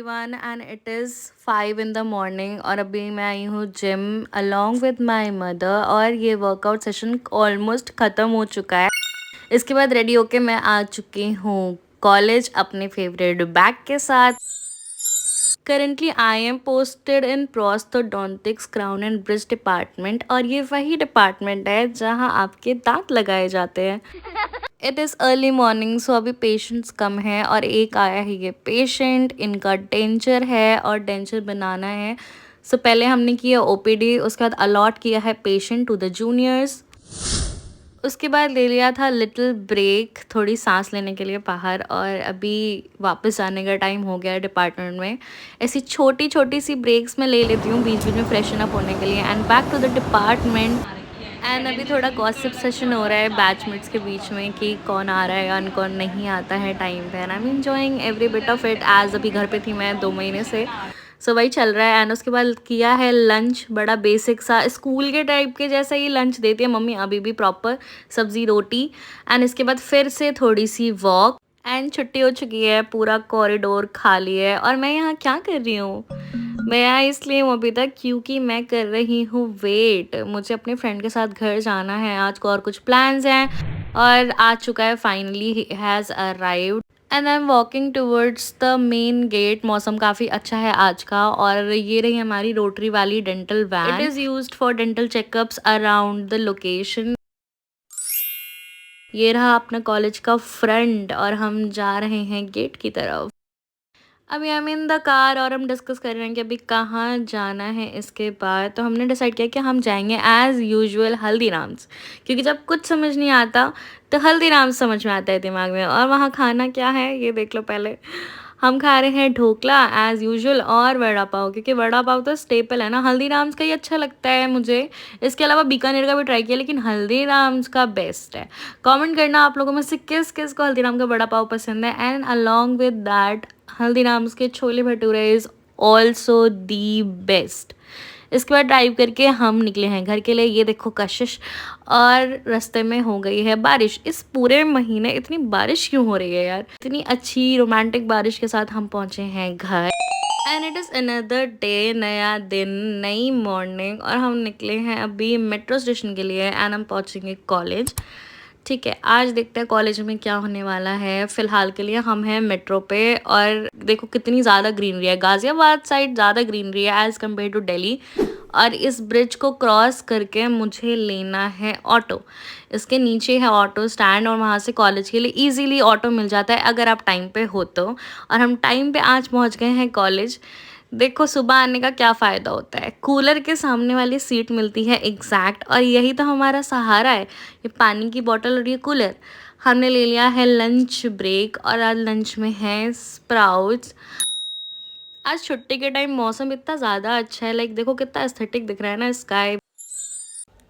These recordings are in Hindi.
Everyone and it is 5 in the morning और अभी मैं आई हूँ gym along with my mother और ये वर्कआउट सेशन ऑलमोस्ट ख़त्म हो चुका है। इसके बाद रेडी होके मैं आ चुकी हूँ कॉलेज अपने फेवरेट बैग के साथ। Currently I am posted in prosthodontics crown and bridge department और ये वही डिपार्टमेंट है जहाँ आपके दांत लगाए जाते हैं। It is early morning so अभी पेशेंट्स कम है और एक आया है ये पेशेंट, इनका डेंचर है और डेंचर बनाना है। सो पहले हमने किया ओपीडी, उसके बाद अलॉट किया है पेशेंट टू द जूनियर्स। उसके बाद ले लिया था लिटिल ब्रेक थोड़ी सांस लेने के लिए बाहर और अभी वापस आने का टाइम हो गया है डिपार्टमेंट में। ऐसी छोटी छोटी सी ब्रेक्स मैं ले लेती हूँ बीच बीच में फ्रेशन अप होने के लिए and back to the department. And अभी थोड़ा गॉसिप सेशन हो रहा है बैचमेट्स के बीच में कि कौन आ रहा है और कौन नहीं आता है टाइम पे and I am enjoying every bit of it as अभी घर पे थी मैं 2 महीने से। सो वही चल रहा है एंड उसके बाद किया है लंच, बड़ा बेसिक सा स्कूल के टाइप के जैसा ही लंच देती है मम्मी अभी भी, प्रॉपर सब्जी रोटी। एंड इसके बाद फिर से थोड़ी सी वॉक एंड छुट्टी हो चुकी है, पूरा कॉरिडोर खाली है। और मैं यहाँ क्या कर रही हूँ, मैं यहाँ इसलिए हूँ अभी तक क्योंकि मैं कर रही हूँ वेट। मुझे अपने फ्रेंड के साथ घर जाना है आज को और कुछ प्लान्स हैं और आ चुका है finally, he has arrived and I am walking towards the main gate. मौसम काफ़ी अच्छा है आज का और ये रही हमारी Rotary Valley dental van. It is used for dental checkups around the location. ये रहा अपना कॉलेज का फ्रंट और हम जा रहे हैं गेट की तरफ। अभी हम इन द कार और हम डिस्कस कर रहे हैं कि अभी कहाँ जाना है इसके बाद। तो हमने डिसाइड किया कि हम जाएंगे एज़ यूजुअल हल्दीराम्स, क्योंकि जब कुछ समझ नहीं आता तो हल्दीराम्स समझ में आता है दिमाग में। और वहाँ खाना क्या है ये देख लो पहले। हम खा रहे हैं ढोकला एज़ यूजुअल और वड़ा पाव, क्योंकि वड़ा पाव तो स्टेपल है ना, हल्दीराम्स का ही अच्छा लगता है मुझे। इसके अलावा बीकानेर का भी ट्राई किया लेकिन हल्दीराम्स का बेस्ट है। कमेंट करना आप लोगों में से किस किस को हल्दीराम का वड़ा पाव पसंद है। And along with that Haldiram's के chole bhature is also the best. इसके बाद ड्राइव करके हम निकले हैं घर के लिए। ये देखो कशिश, और रास्ते में हो गई है बारिश। इस पूरे महीने इतनी बारिश क्यों हो रही है यार, इतनी अच्छी रोमांटिक बारिश के साथ हम पहुंचे हैं घर। And it is another day, नया दिन, नई मॉर्निंग और हम निकले हैं अभी मेट्रो स्टेशन के लिए एंड हम पहुंचेंगे कॉलेज। ठीक है, आज देखते हैं कॉलेज में क्या होने वाला है। फ़िलहाल के लिए हम हैं मेट्रो पे और देखो कितनी ज़्यादा ग्रीनरी है। गाज़ियाबाद साइड ज़्यादा ग्रीनरी है एज़ कम्पेयर टू दिल्ली। और इस ब्रिज को क्रॉस करके मुझे लेना है ऑटो। इसके नीचे है ऑटो स्टैंड और वहाँ से कॉलेज के लिए इजीली ऑटो मिल जाता है अगर आप टाइम पे हो तो। और हम टाइम पे आज पहुँच गए हैं कॉलेज। देखो सुबह आने का क्या फ़ायदा होता है, कूलर के सामने वाली सीट मिलती है एग्जैक्ट, और यही तो हमारा सहारा है, ये पानी की बोतल और ये कूलर। हमने ले लिया है लंच ब्रेक और आज लंच में है स्प्राउट्स। आज छुट्टी के टाइम मौसम इतना ज़्यादा अच्छा है, लाइक देखो कितना एस्थेटिक दिख रहा है ना sky.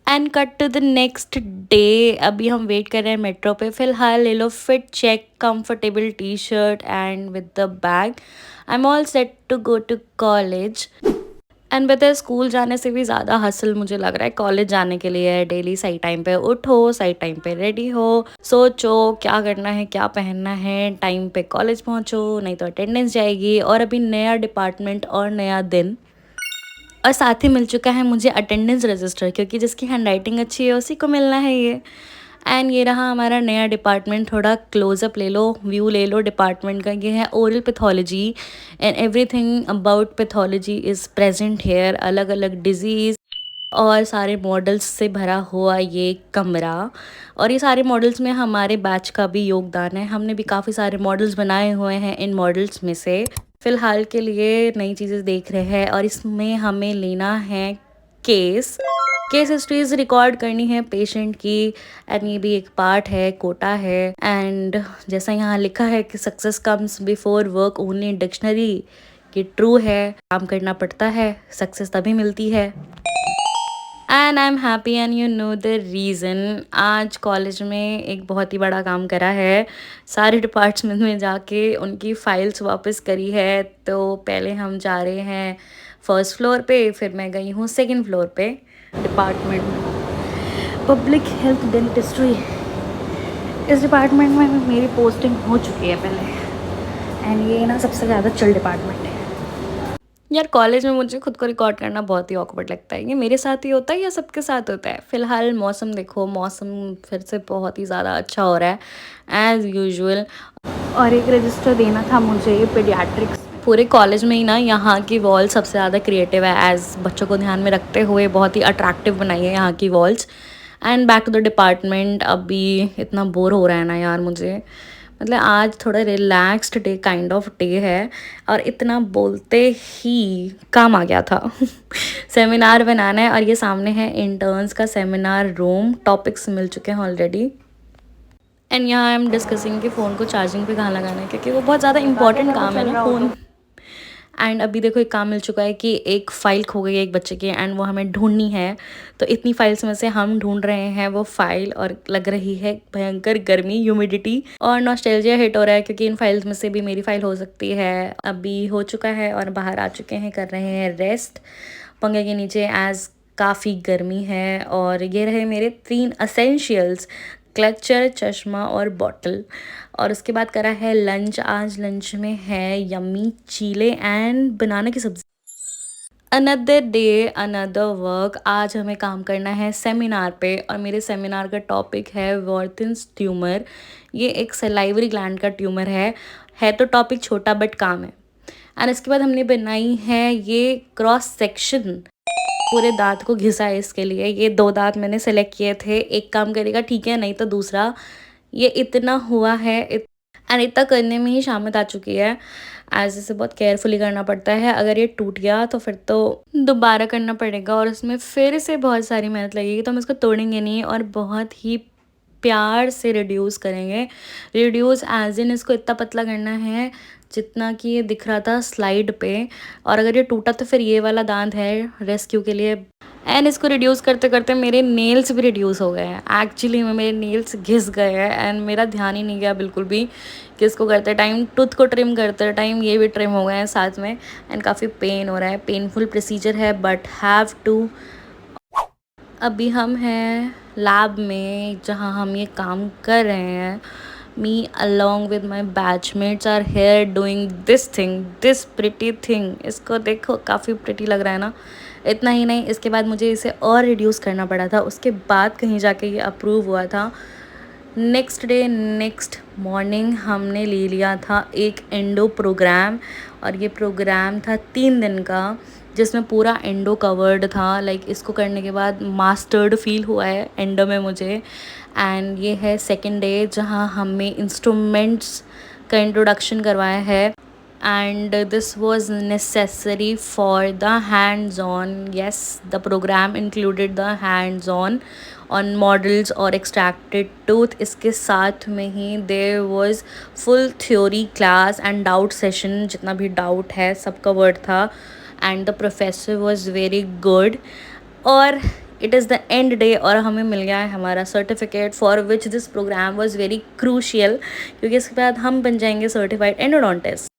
And cut to the next day. अभी हम वेट कर रहे हैं मेट्रो पे। फिलहाल ले लो fit check, comfortable T shirt and with the bag I am all set to go to college. And पता स्कूल जाने से भी ज़्यादा हसल मुझे लग रहा है कॉलेज जाने के लिए। डेली सही टाइम पे उठो, सही टाइम पे रेडी हो, सोचो क्या करना है क्या पहनना है, टाइम पे कॉलेज पहुंचो नहीं तो अटेंडेंस जाएगी। और अभी नया डिपार्टमेंट और नया दिन और साथ ही मिल चुका है मुझे अटेंडेंस रजिस्टर, क्योंकि जिसकी हैंडराइटिंग अच्छी है उसी को मिलना है ये। एंड ये रहा हमारा नया डिपार्टमेंट। थोड़ा क्लोजअप ले लो, व्यू ले लो डिपार्टमेंट का। ये है oral pathology and everything about pathology is present here. अलग अलग डिजीज़ और सारे मॉडल्स से भरा हुआ ये कमरा। और ये सारे मॉडल्स में हमारे बैच का भी योगदान है। हमने भी काफ़ी सारे मॉडल्स बनाए हुए हैं। इन मॉडल्स में से फ़िलहाल के लिए नई चीज़ें देख रहे हैं और इसमें हमें लेना है केस हिस्ट्रीज रिकॉर्ड करनी है पेशेंट की। एंड ये भी एक पार्ट है, कोटा है। एंड जैसा यहाँ लिखा है कि success comes before work only in dictionary, ये ट्रू है। काम करना पड़ता है, सक्सेस तभी मिलती है। And I am happy and you know the reason. आज कॉलेज में एक बहुत ही बड़ा काम करा है, सारे डिपार्टमेंट में जाके उनकी फ़ाइल्स वापस करी है। तो पहले हम जा रहे हैं फर्स्ट फ्लोर पे, फिर मैं गई हूँ सेकंड फ्लोर पे। डिपार्टमेंट पब्लिक हेल्थ डेंटिस्ट्री, इस डिपार्टमेंट में मेरी पोस्टिंग हो चुकी है पहले। एंड ये ना सबसे ज़्यादा चिल डिपार्टमेंट है। यार कॉलेज में मुझे खुद को रिकॉर्ड करना बहुत ही ऑकवर्ड लगता है। ये मेरे साथ ही होता है या सबके साथ होता है? फ़िलहाल मौसम देखो, मौसम फिर से बहुत ही ज़्यादा अच्छा हो रहा है एज़ यूजुअल। और एक रजिस्टर देना था मुझे पीडियाट्रिक्स। पूरे कॉलेज में ही ना यहाँ की वॉल सबसे ज़्यादा क्रिएटिव है, एज़ बच्चों को ध्यान में रखते हुए बहुत ही अट्रैक्टिव बनाई है यहाँ की walls. And back to the department. अभी इतना बोर हो रहा है ना यार मुझे, मतलब आज थोड़ा relaxed day kind of day है और इतना बोलते ही काम आ गया था। सेमिनार बनाना है और ये सामने है इंटर्न्स का सेमिनार रूम। टॉपिक्स मिल चुके हैं ऑलरेडी एंड यहाँ आई एम डिस्कसिंग कि फ़ोन को चार्जिंग पे कहाँ लगाना है, क्योंकि वो बहुत ज़्यादा इंपॉर्टेंट काम है ना फ़ोन। एंड अभी देखो एक काम मिल चुका है कि एक फ़ाइल खो गई है एक बच्चे की एंड वो हमें ढूंढनी है। तो इतनी फाइल्स में से हम ढूंढ रहे हैं वो फ़ाइल और लग रही है भयंकर गर्मी, ह्यूमिडिटी और नॉस्टैल्जिया हिट हो रहा है, क्योंकि इन फाइल्स में से भी मेरी फ़ाइल हो सकती है। अभी हो चुका है और बाहर आ चुके हैं, कर रहे हैं रेस्ट पंखे के नीचे एज़ काफ़ी गर्मी है। और ये रहे मेरे 3 असेंशियल्स, क्लचर, चश्मा और बॉटल। और उसके बाद करा है लंच। आज लंच में है यम्मी चीले एंड बनाना की सब्ज़ी। Another day another work. आज हमें काम करना है सेमिनार पे और मेरे सेमिनार का टॉपिक है वॉर्थिन्स ट्यूमर। ये एक सलाइवरी ग्लैंड का ट्यूमर है तो टॉपिक छोटा बट काम है। एंड इसके बाद हमने बनाई है ये क्रॉस सेक्शन, पूरे दांत को घिसा है इसके लिए। ये 2 दांत मैंने सेलेक्ट किए थे, एक काम करेगा ठीक है, नहीं तो दूसरा। ये इतना हुआ है एंड इतना करने में ही शामत आ चुकी है। एज इसे बहुत केयरफुली करना पड़ता है, अगर ये टूट गया तो फिर तो दोबारा करना पड़ेगा और उसमें फिर से बहुत सारी मेहनत लगेगी। तो हम इसको तोड़ेंगे नहीं और बहुत ही प्यार से रिड्यूस करेंगे। रिड्यूस एज इन इसको इतना पतला करना है जितना कि ये दिख रहा था स्लाइड पे। और अगर ये टूटा तो फिर ये वाला दांत है रेस्क्यू के लिए। एंड इसको रिड्यूस करते करते मेरे नेल्स भी रिड्यूस हो गए हैं। एक्चुअली में मेरे नेल्स घिस गए हैं एंड मेरा ध्यान ही नहीं गया बिल्कुल भी कि इसको करते टाइम, टूथ को ट्रिम करते टाइम ये भी ट्रिम हो गए हैं साथ में। एंड काफ़ी पेन हो रहा है, पेनफुल प्रोसीजर है बट हैव टू। अभी हम हैं लैब में जहाँ हम ये काम कर रहे हैं। मी along with my batchmates are here doing this thing, this pretty thing। इसको देखो काफ़ी प्रिटी लग रहा है ना। इतना ही नहीं, इसके बाद मुझे इसे और रिड्यूस करना पड़ा था, उसके बाद कहीं जाके ये अप्रूव हुआ था। नेक्स्ट डे नेक्स्ट मॉर्निंग हमने ले लिया था एक एंडो प्रोग्राम और ये प्रोग्राम था 3 दिन का, जिसमें पूरा एंडो कवर्ड था। लाइक इसको करने के बाद मास्टर्ड फील हुआ है एंडो में मुझे। एंड ये है सेकेंड डे जहाँ हमें इंस्ट्रूमेंट्स का इंट्रोडक्शन करवाया है and this was necessary for the hands-on। yes, the program included the hands-on on models or extracted tooth। इसके साथ में ही there was full theory class and doubt session, जितना भी डाउट है सब कवर्ड था and the professor was very good। और it is the end day और हमें मिल गया है हमारा certificate for which this programme was very crucial, क्योंकि इसके बाद हम बन जाएंगे सर्टिफाइड एंडोडोंटिस्ट।